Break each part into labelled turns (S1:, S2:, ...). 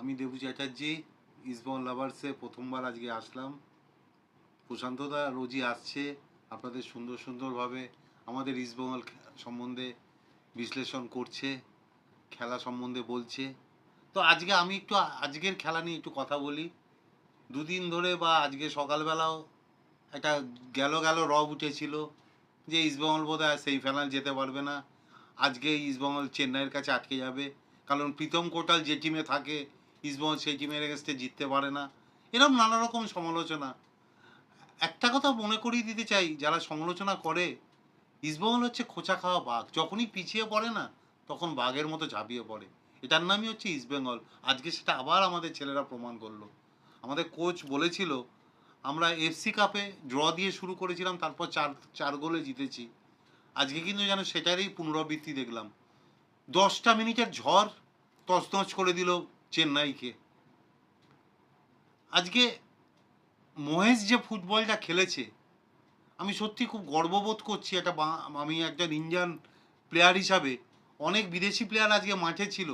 S1: আমি দেবু চ্যাটার্জি, ইস্টবেঙ্গল লাভার্সে প্রথমবার আজকে আসলাম। প্রশান্তদা রোজই আসছে, আপনাদের সুন্দর সুন্দরভাবে আমাদের ইস্টবেঙ্গল সম্বন্ধে বিশ্লেষণ করছে, খেলা সম্বন্ধে বলছে। তো আজকে আমি একটু আজকের খেলা নিয়ে একটু কথা বলি। দুদিন ধরে বা আজকে সকালবেলাও একটা গেল রব উঠেছিল যে ইস্টবেঙ্গল বোধহয় সেমিফাইনাল যেতে পারবে না, আজকে ইস্টবেঙ্গল চেন্নাইয়ের কাছে আটকে যাবে, কারণ প্রীতম কোটাল যে টিমে থাকে ইস্টবেঙ্গল সেই টিমের এগেনস্টে জিততে পারে না। এরকম নানা রকম সমালোচনা। একটা কথা মনে করিয়ে দিতে চাই, যারা সমালোচনা করে, ইস্টবেঙ্গল হচ্ছে খোঁচা খাওয়া বাঘ, যখনই পিছিয়ে পড়ে না তখন বাঘের মতো ঝাঁপিয়ে পড়ে। এটার নামই হচ্ছে ইস্টবেঙ্গল। আজকে সেটা আবার আমাদের ছেলেরা প্রমাণ করলো। আমাদের কোচ বলেছিল আমরা এফসি কাপে ড্র দিয়ে শুরু করেছিলাম, তারপর চার চার গোলে জিতেছি। আজকে কিন্তু যেন সেটারই পুনরাবৃত্তি দেখলাম। 10টা মিনিটের ঝড় তছনছ করে দিল চেন্নাইকে। আজকে মহেশ যে ফুটবলটা খেলেছে, আমি সত্যি খুব গর্ববোধ করছি। আমি একজন ইন্ডিয়ান প্লেয়ার হিসাবে, অনেক বিদেশি প্লেয়ার আজকে মাঠে ছিল,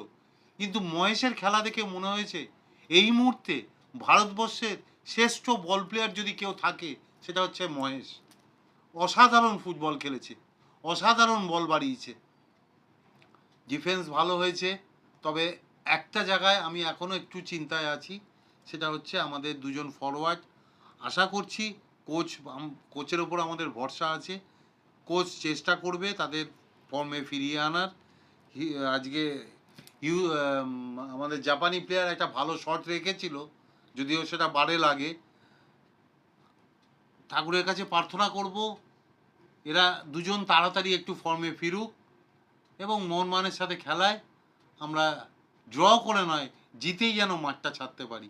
S1: কিন্তু মহেশের খেলা দেখে মনে হয়েছে এই মুহূর্তে ভারতবর্ষের শ্রেষ্ঠ বল প্লেয়ার যদি কেউ থাকে সেটা হচ্ছে মহেশ। অসাধারণ ফুটবল খেলেছে, অসাধারণ বল বাড়িয়েছে, ডিফেন্স ভালো হয়েছে। তবে একটা জায়গায় আমি এখনও একটু চিন্তায় আছি, সেটা হচ্ছে আমাদের দুজন ফরওয়ার্ড। আশা করছি কোচের ওপর আমাদের ভরসা আছে, কোচ চেষ্টা করবে তাদের ফর্মে ফিরিয়ে আনার। আজকে আমাদের জাপানি প্লেয়ার একটা ভালো শট রেখেছিল, যদিও সেটা বারে লাগে। ঠাকুরের কাছে প্রার্থনা করব এরা দুজন তাড়াতাড়ি একটু ফর্মে ফিরুক এবং মোহনবাগানের সাথে খেলায় আমরা ড্র করে নয় জিতেই যেন মাঠটা ছাড়তে পারি।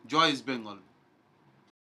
S1: জয় ইস্ট বেঙ্গল।